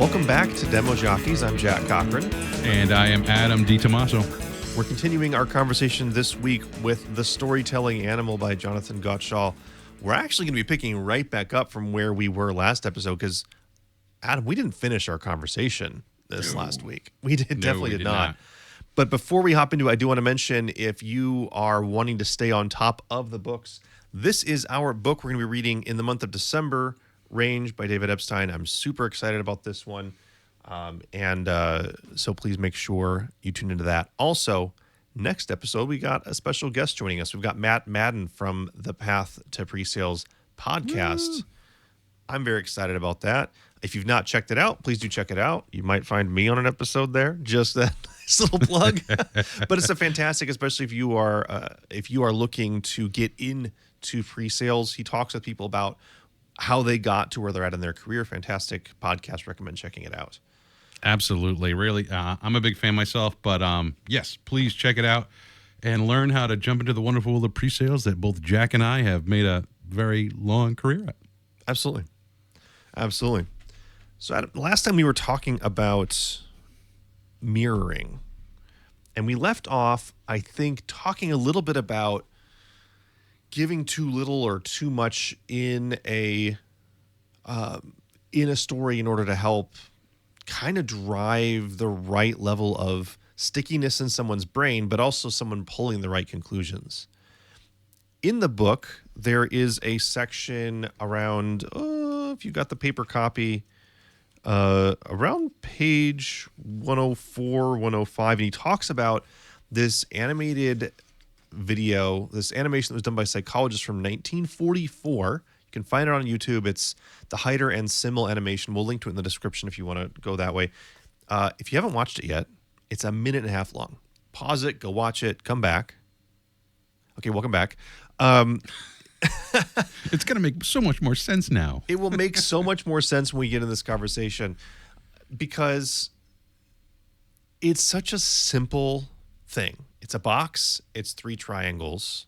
Welcome back to Demo Jockeys. I'm Jack Cochran. And I am Adam DiTomaso. We're continuing our conversation this week with The Storytelling Animal by Jonathan Gottschall. We're actually going to be picking right back up from where we were last episode because, Adam, we didn't finish our conversation this last week. We definitely did not. But before we hop into it, I do want to mention, if you are wanting to stay on top of the books, this is our book we're going to be reading in the month of December, Range by David Epstein. I'm super excited about this one. So please make sure you tune into that. Also, next episode, we got a special guest joining us. We've got Matt Madden from the Path to Pre-Sales podcast. Woo. I'm very excited about that. If you've not checked it out, please do check it out. You might find me on an episode there. Just that nice little plug. But it's a fantastic, especially if you are looking to get into pre-sales. He talks with people about how they got to where they're at in their career. Fantastic podcast. Recommend checking it out. Absolutely. Really, I'm a big fan myself, but yes, please check it out and learn how to jump into the wonderful world of pre-sales that both Jack and I have made a very long career at. Absolutely. So Adam, last time we were talking about mirroring, and we left off, I think, talking a little bit about giving too little or too much in a story in order to help kind of drive the right level of stickiness in someone's brain, but also someone pulling the right conclusions. In the book, there is a section around, if you got the paper copy, around page 104, 105, and he talks about this animated video, this animation that was done by a psychologist from 1944. You can find it on YouTube. It's the Heider and Simmel animation. We'll link to it in the description if you want to go that way. If you haven't watched it yet, it's 1.5 minutes long. Pause it, go watch it, come back. Okay, welcome back. It's going to make so much more sense now. It will make so much more sense when we get in this conversation because it's such a simple thing. It's a box. It's 3 triangles.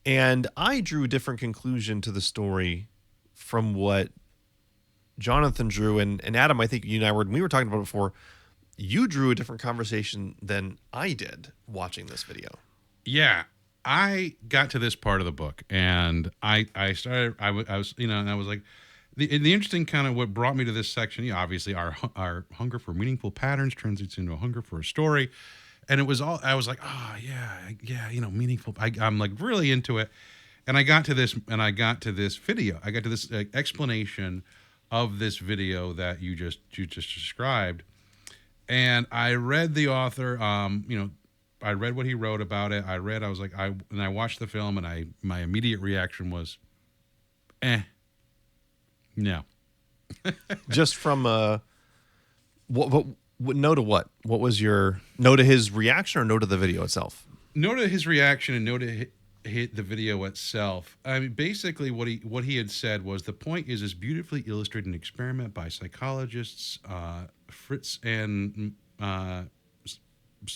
And I drew a different conclusion to the story from what Jonathan drew. And Adam, I think you and I we were talking about it before. You drew a different conversation than I did watching this video. Yeah. I got to this part of the book and I was like, the interesting kind of what brought me to this section, obviously our hunger for meaningful patterns translates into a hunger for a story. And it was I was like, meaningful. I'm like really into it. And I got to this video. I got to this explanation of this video that you just described. And I read the author, I read what he wrote about it. I watched the film and my immediate reaction was, no. Just from what no to what? What was your no to his reaction or no to the video itself? No to his reaction and no to hit the video itself. I mean, basically what he had said was the point is this beautifully illustrated experiment by psychologists Fritz and I'm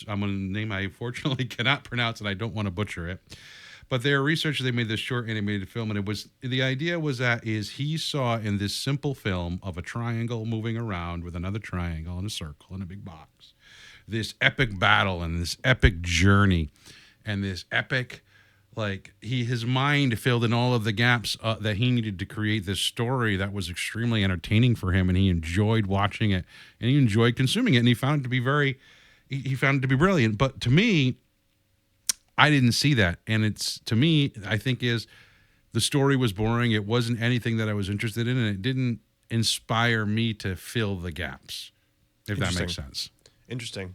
going to name I unfortunately cannot pronounce and I don't want to butcher it. But their researchers, they made this short animated film, and the idea was that he saw in this simple film of a triangle moving around with another triangle and a circle and a big box, this epic battle and this epic journey and this epic, his mind filled in all of the gaps that he needed to create this story that was extremely entertaining for him, and he enjoyed watching it and he enjoyed consuming it, and he found it to be he found it to be brilliant. But to me, I didn't see that. And I think the story was boring. It wasn't anything that I was interested in, and it didn't inspire me to fill the gaps, if that makes sense. Interesting.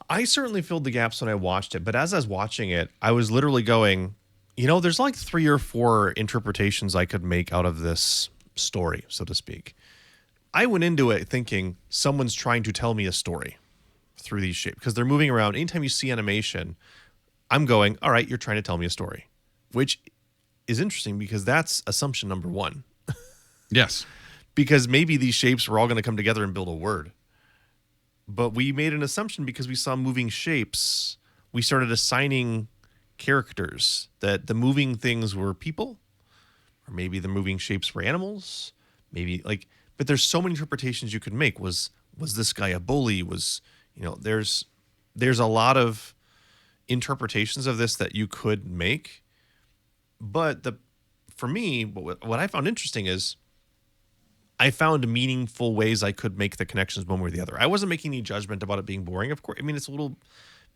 I certainly filled the gaps when I watched it, but as I was watching it, I was literally going, there's like 3 or 4 interpretations I could make out of this story, so to speak. I went into it thinking someone's trying to tell me a story through these shapes because they're moving around. Anytime you see animation, I'm going, all right, you're trying to tell me a story, which is interesting because that's assumption number 1. Yes. Because maybe these shapes were all going to come together and build a word. But we made an assumption because we saw moving shapes. We started assigning characters that the moving things were people, or maybe the moving shapes were animals. maybe like, but there's so many interpretations you could make. Was this guy a bully? Was, there's a lot of interpretations of this that you could make. But for me, what I found interesting is I found meaningful ways I could make the connections one way or the other. I wasn't making any judgment about it being boring. Of course, I mean, it's a little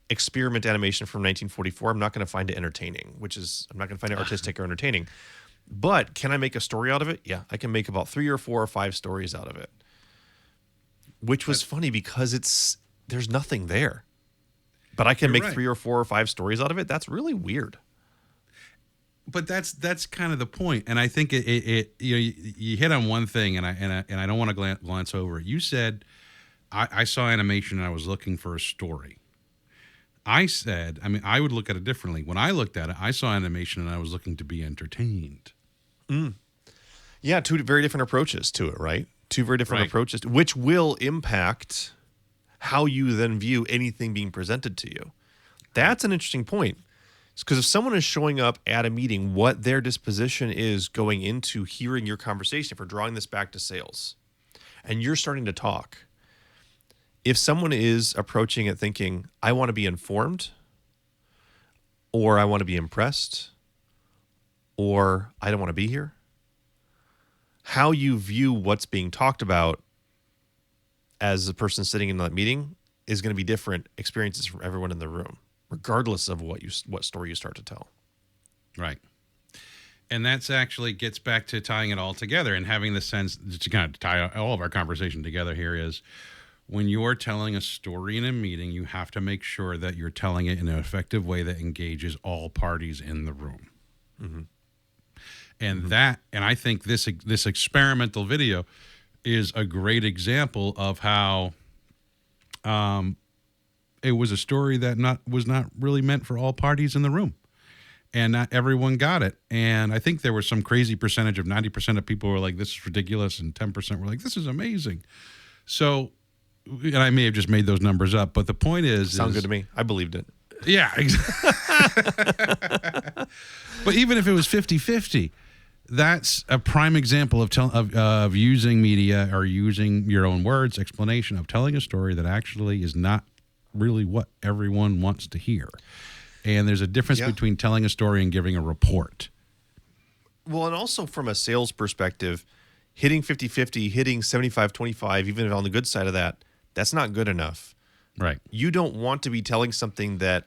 experiment animation from 1944. I'm not going to find it entertaining, I'm not going to find it artistic or entertaining. But can I make a story out of it? Yeah, I can make about 3 or 4 or 5 stories out of it. Which was funny because there's nothing there. But I can make 3 or 4 or 5 stories out of it. That's really weird. But that's kind of the point, and I think you hit on one thing, and I don't want to glance over it. You said I saw animation and I was looking for a story. I said, I mean, I would look at it differently. When I looked at it, I saw animation and I was looking to be entertained. Yeah, 2 very different approaches to it, right? 2 very different approaches, which will impact how you then view anything being presented to you. That's an interesting point. Because if someone is showing up at a meeting, what their disposition is going into hearing your conversation, if we're drawing this back to sales, and you're starting to talk, if someone is approaching it thinking, I want to be informed, or I want to be impressed, or I don't want to be here, how you view what's being talked about as a person sitting in that meeting is going to be different experiences from everyone in the room, regardless of what story you start to tell. Right. And that's actually gets back to tying it all together and having the sense to kind of tie all of our conversation together here is when you're telling a story in a meeting, you have to make sure that you're telling it in an effective way that engages all parties in the room. Mm-hmm. And I think this experimental video is a great example of how it was a story that was not really meant for all parties in the room, and not everyone got it. And I think there was some crazy percentage of 90% of people were like, "This is ridiculous," and 10% were like, "This is amazing." So, and I may have just made those numbers up, but the point sounds good to me. I believed it. Yeah, exactly. But even if it was 50-50, that's a prime example of using media or using your own words, explanation of telling a story that actually is not really what everyone wants to hear. And there's a difference between telling a story and giving a report. Well, and also from a sales perspective, hitting 50-50, hitting 75-25, even on the good side of that, that's not good enough. Right. You don't want to be telling something that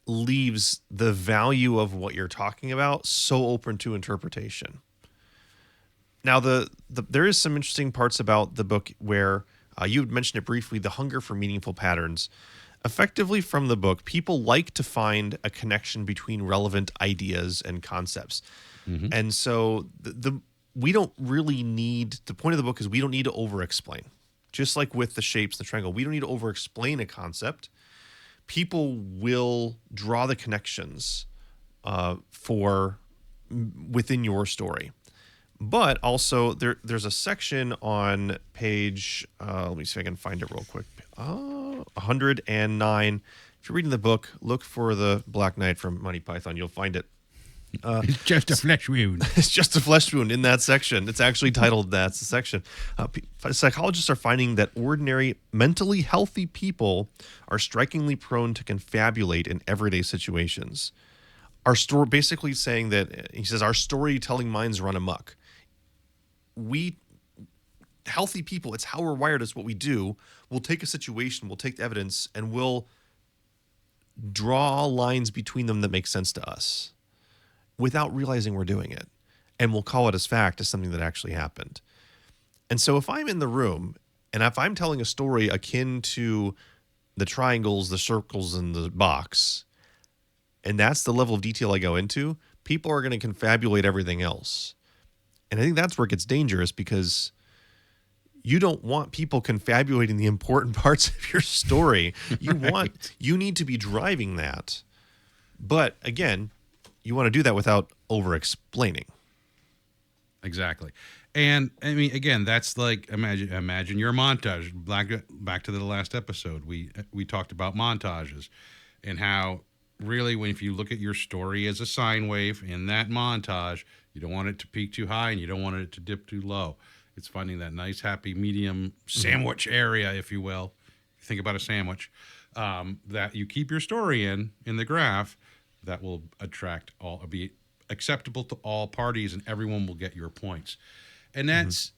leaves the value of what you're talking about so open to interpretation. Now, there is some interesting parts about the book where you had mentioned it briefly, the hunger for meaningful patterns. Effectively, from the book, people like to find a connection between relevant ideas and concepts. Mm-hmm. And so we don't really need, the point of the book is we don't need to over-explain. Just like with the shapes, the triangle, we don't need to over-explain a concept. People will draw the connections within your story. But also, there's a section on page, let me see if I can find it real quick, 109. If you're reading the book, look for the Black Knight from Monty Python. You'll find it. It's just a flesh wound. It's just a flesh wound in that section. It's actually titled that's the section. Psychologists are finding that ordinary, mentally healthy people are strikingly prone to confabulate in everyday situations. Our story basically saying that, he says, our storytelling minds run amok. Healthy people, it's how we're wired, it's what we do. We'll take a situation, we'll take the evidence, and we'll draw lines between them that make sense to us without realizing we're doing it. And we'll call it as fact, as something that actually happened. And so if I'm in the room, and if I'm telling a story akin to the triangles, the circles, and the box, and that's the level of detail I go into, people are going to confabulate everything else. And I think that's where it gets dangerous, because you don't want people confabulating the important parts of your story. You need to be driving that. But again, you want to do that without over-explaining. Exactly. And I mean, again, that's like, imagine your montage. Back to the last episode, we talked about montages and how really, when if you look at your story as a sine wave in that montage, you don't want it to peak too high and you don't want it to dip too low. It's finding that nice, happy medium sandwich area, if you will. Think about a sandwich that you keep your story in the graph. That will attract all, be acceptable to all parties, and everyone will get your points. And that's,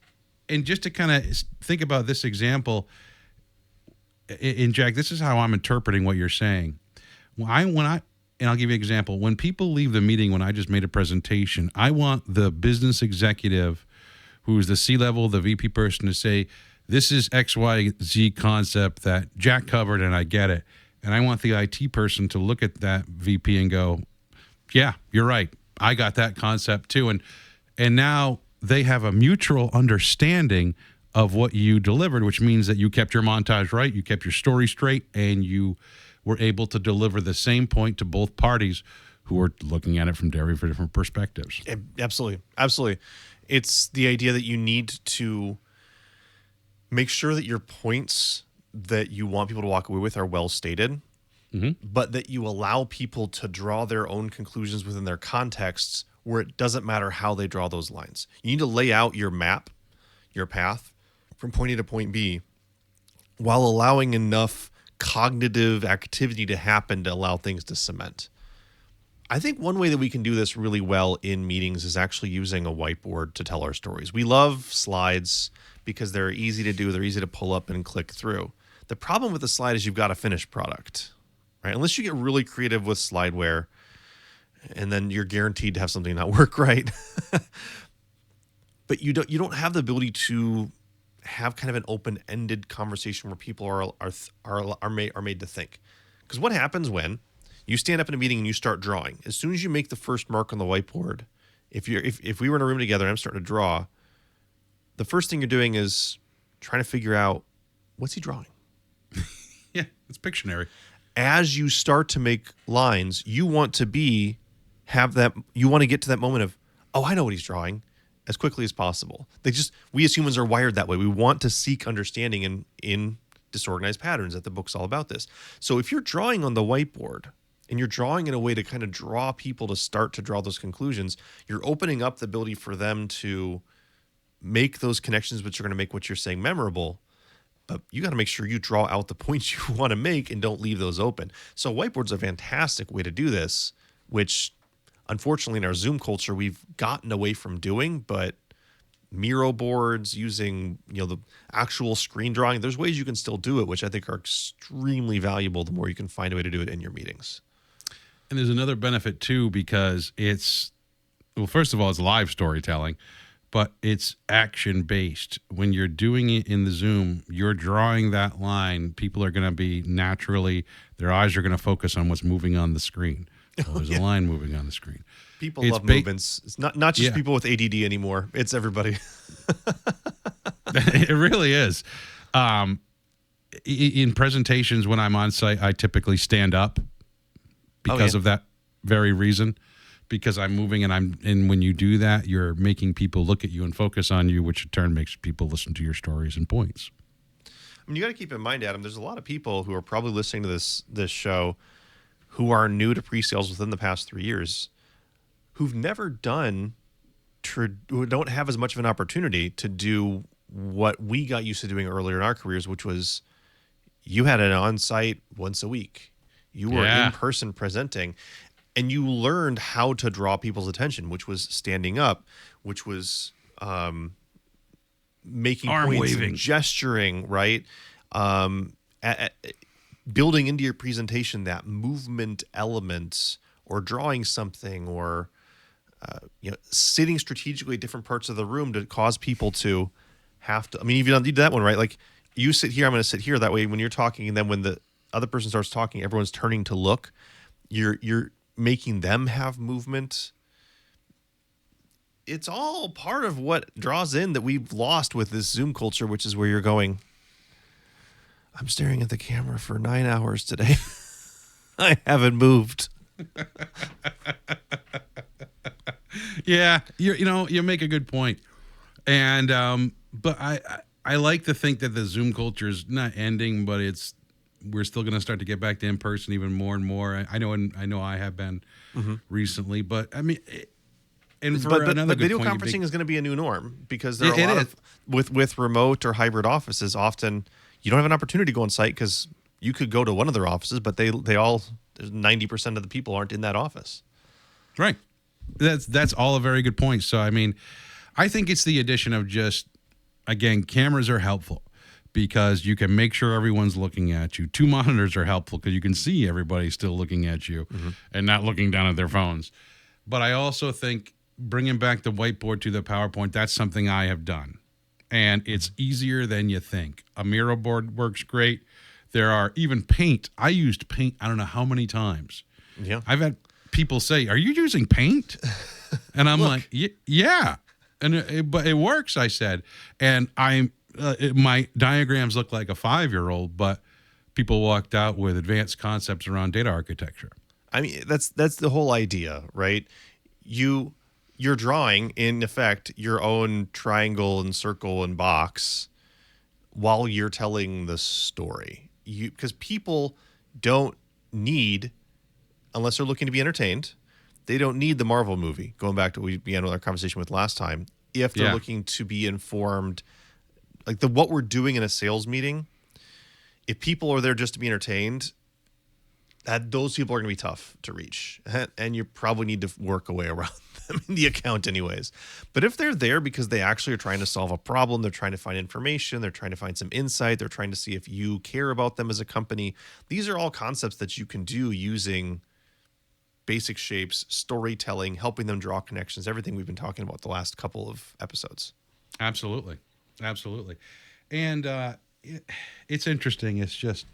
and just to kind of think about this example, and Jack, this is how I'm interpreting what you're saying. And I'll give you an example. When people leave the meeting, when I just made a presentation, I want the business executive, who's the C-level, the VP person, to say, this is XYZ concept that Jack covered and I get it. And I want the IT person to look at that VP and go, yeah, you're right. I got that concept too. And now they have a mutual understanding of what you delivered, which means that you kept your montage right, you kept your story straight, and you were able to deliver the same point to both parties who are looking at it from very different perspectives. Absolutely. Absolutely. It's the idea that you need to make sure that your points that you want people to walk away with are well stated, but that you allow people to draw their own conclusions within their contexts where it doesn't matter how they draw those lines. You need to lay out your map, your path from point A to point B, while allowing enough cognitive activity to happen to allow things to cement. I think one way that we can do this really well in meetings is actually using a whiteboard to tell our stories. We love slides because they're easy to do, they're easy to pull up and click through. The problem with the slide is you've got a finished product, right? Unless you get really creative with slideware, and then you're guaranteed to have something not work right. But you don't have the ability to have kind of an open-ended conversation where people are made to think. Because what happens when you stand up in a meeting and you start drawing? As soon as you make the first mark on the whiteboard, if we were in a room together and I'm starting to draw, the first thing you're doing is trying to figure out, what's he drawing? Yeah, it's Pictionary. As you start to make lines, you want to get to that moment of, oh, I know what he's drawing, as quickly as possible. We as humans are wired that way. We want to seek understanding in disorganized patterns. That the book's all about this. So if you're drawing on the whiteboard and you're drawing in a way to kind of draw people to start to draw those conclusions, you're opening up the ability for them to make those connections, which are going to make what you're saying memorable. But you got to make sure you draw out the points you want to make and don't leave those open. So whiteboard's a fantastic way to do this, which unfortunately in our Zoom culture we've gotten away from doing. But Miro boards, using the actual screen drawing, there's ways you can still do it, which I think are extremely valuable the more you can find a way to do it in your meetings. And there's another benefit too, because first of all, it's live storytelling, but it's action-based. When you're doing it in the Zoom, you're drawing that line. People are going to be their eyes are going to focus on what's moving on the screen. Oh, there's a line moving on the screen. People love movements. It's not just people with ADD anymore. It's everybody. It really is. In presentations, when I'm on site, I typically stand up because of that very reason. Because I'm moving, and when you do that, you're making people look at you and focus on you, which in turn makes people listen to your stories and points. I mean, you got to keep in mind, Adam, there's a lot of people who are probably listening to this show who are new to pre-sales within the past 3 years, who've never who don't have as much of an opportunity to do what we got used to doing earlier in our careers, which was you had an on-site once a week. You were in person presenting. And you learned how to draw people's attention, which was standing up, which was making arm points, waving, gesturing, right? Building into your presentation that movement element, or drawing something, or sitting strategically at different parts of the room to cause people to have to. I mean, if you don't do that one, right? Like, you sit here, I'm going to sit here. That way, when you're talking, and then when the other person starts talking, everyone's turning to look. You're making them have movement. It's all part of what draws in that we've lost with this Zoom culture, which is where you're going, I'm staring at the camera for 9 hours today. I haven't moved. Yeah, you make a good point. And but I like to think that the Zoom culture is not ending, but it's we're still going to start to get back to in person even more and more. I know I have been recently, but I mean, and for but another good video point, conferencing is going to be a new norm because there are It a lot is. of with remote or hybrid offices. Often you don't have an opportunity to go on site because you could go to one of their offices, but they all 90% of the people aren't in that office. Right. That's all a very good point. So I mean, I think it's the addition of just, again, cameras are helpful because you can make sure everyone's looking at you. 2 monitors are helpful because you can see everybody still looking at you and not looking down at their phones. But I also think bringing back the whiteboard to the PowerPoint, that's something I have done. And it's easier than you think. A Miro board works great. There are even Paint. I used Paint I don't know how many times. Yeah. I've had people say, "Are you using Paint?" And I'm like, "Yeah." And but it works, I said. And my diagrams look like a 5-year-old, but people walked out with advanced concepts around data architecture. I mean, that's the whole idea, right? You're drawing, in effect, your own triangle and circle and box while you're telling the story. Because people don't need, unless they're looking to be entertained, they don't need the Marvel movie. Going back to what we began with our conversation with last time, if they're looking to be informed, like what we're doing in a sales meeting, if people are there just to be entertained, those people are going to be tough to reach, and you probably need to work a way around them in the account anyways. But if they're there because they actually are trying to solve a problem, they're trying to find information, they're trying to find some insight, they're trying to see if you care about them as a company, these are all concepts that you can do using basic shapes, storytelling, helping them draw connections, everything we've been talking about the last couple of episodes. Absolutely. And it's interesting. It's just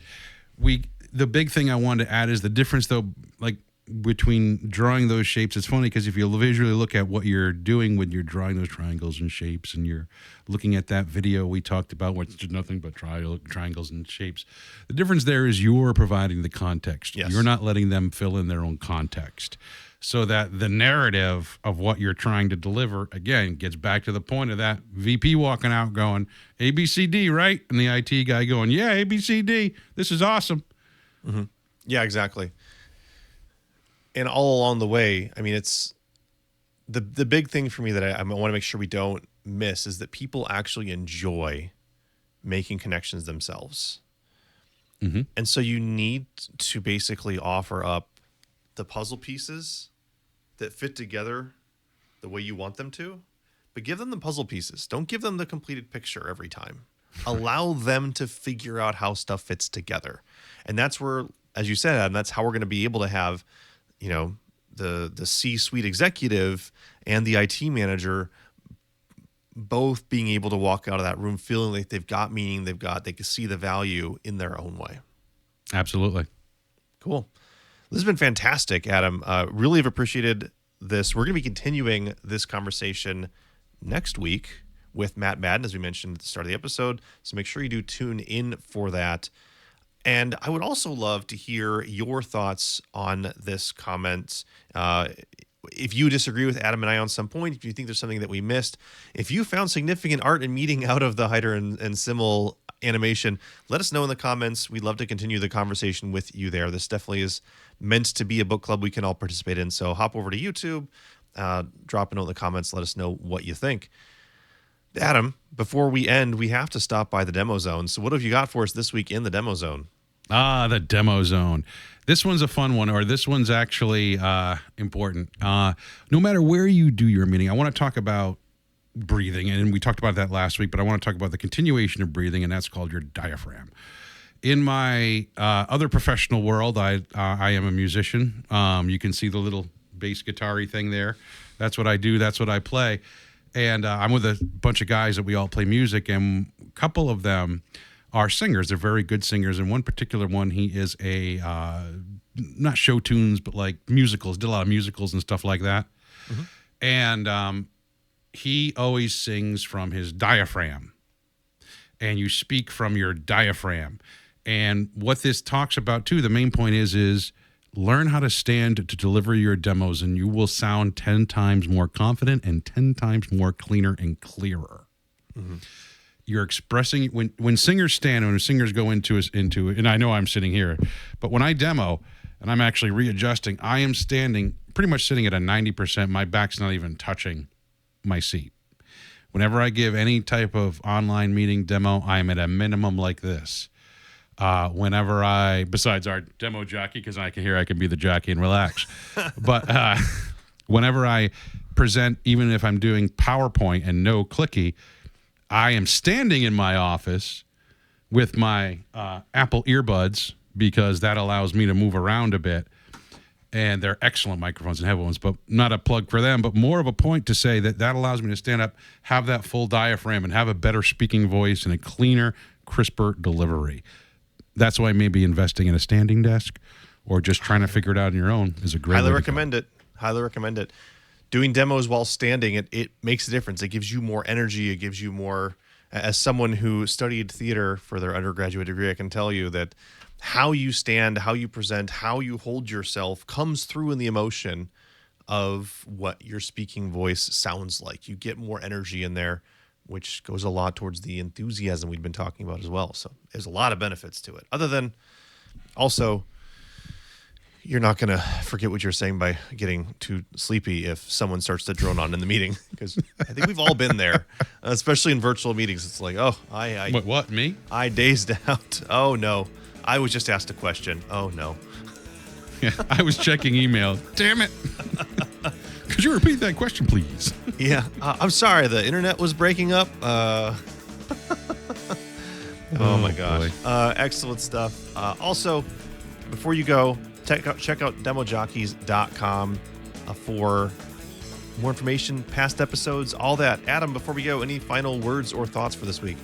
the big thing I wanted to add is the difference, though, like between drawing those shapes. It's funny because if you visually look at what you're doing when you're drawing those triangles and shapes, and you're looking at that video we talked about, which is nothing but triangles and shapes, the difference there is you're providing the context. Yes. You're not letting them fill in their own context. So that the narrative of what you're trying to deliver, again, gets back to the point of that VP walking out going, ABCD, right? And the IT guy going, yeah, ABCD. This is awesome. Mm-hmm. Yeah, exactly. And all along the way, I mean, it's the big thing for me that I want to make sure we don't miss is that people actually enjoy making connections themselves. Mm-hmm. And so you need to basically offer up the puzzle pieces that fit together the way you want them to, but give them the puzzle pieces. Don't give them the completed picture every time. Allow them to figure out how stuff fits together. And that's where, as you said, Adam, that's how we're going to be able to have, the C-suite executive and the IT manager both being able to walk out of that room feeling like they've got meaning, they can see the value in their own way. Absolutely. Cool. This has been fantastic, Adam. Really have appreciated this. We're going to be continuing this conversation next week with Matt Madden, as we mentioned at the start of the episode. So make sure you do tune in for that. And I would also love to hear your thoughts on this comment. If you disagree with Adam and I on some point, if you think there's something that we missed, if you found significant art and meaning out of the Hyder and Simmel animation, let us know in the comments. We'd love to continue the conversation with you there. This definitely is meant to be a book club we can all participate in. So hop over to YouTube, drop a note in the comments, let us know what you think. Adam, before we end, we have to stop by the demo zone. So what have you got for us this week in the demo zone? The demo zone. This one's a fun one, or this one's actually important. No matter where you do your meeting, I want to talk about breathing, and we talked about that last week, but I want to talk about the continuation of breathing, and that's called your diaphragm. In my other professional world, I am a musician. You can see the little bass guitar-y thing there. That's what I do. That's what I play. And I'm with a bunch of guys that we all play music, and a couple of them are singers. They're very good singers. And one particular one, he is a, not show tunes, but like musicals, did a lot of musicals and stuff like that. Mm-hmm. And he always sings from his diaphragm. And you speak from your diaphragm. And what this talks about, too, the main point is learn how to stand to deliver your demos, and you will sound 10 times more confident and 10 times more cleaner and clearer. Mm-hmm. you're expressing when singers stand and when singers go into and I know I'm sitting here, but when I demo and I'm actually readjusting, I am standing pretty much sitting at a 90%. My back's not even touching my seat. Whenever I give any type of online meeting demo, I am at a minimum like this. Whenever besides our demo jockey, because I can be the jockey and relax. But whenever I present, even if I'm doing PowerPoint and no clicky, I am standing in my office with my Apple earbuds because that allows me to move around a bit. And they're excellent microphones and headphones, but not a plug for them, but more of a point to say that allows me to stand up, have that full diaphragm, and have a better speaking voice and a cleaner, crisper delivery. That's why maybe investing in a standing desk or just trying to figure it out on your own is a great Highly recommend it. Highly recommend it. Doing demos while standing, it makes a difference. It gives you more energy. It gives you more, as someone who studied theater for their undergraduate degree, I can tell you that how you stand, how you present, how you hold yourself comes through in the emotion of what your speaking voice sounds like. You get more energy in there, which goes a lot towards the enthusiasm we've been talking about as well. So there's a lot of benefits to it. Other than also, you're not going to forget what you're saying by getting too sleepy if someone starts to drone on in the meeting, because I think we've all been there, especially in virtual meetings. It's like, oh, What, me? I dazed out. Oh, no. I was just asked a question. Oh, no. Yeah, I was checking email. Damn it. Could you repeat that question, please? Yeah. I'm sorry. The internet was breaking up. Oh, my gosh. Excellent stuff. Also, before you go, check out demojockeys.com for more information, past episodes, all that. Adam, before we go, any final words or thoughts for this week?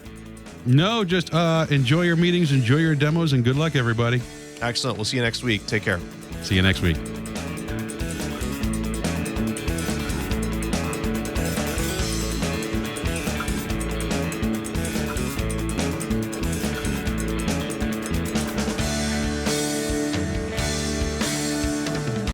No, just enjoy your meetings, enjoy your demos, and good luck, everybody. Excellent. We'll see you next week. Take care. See you next week.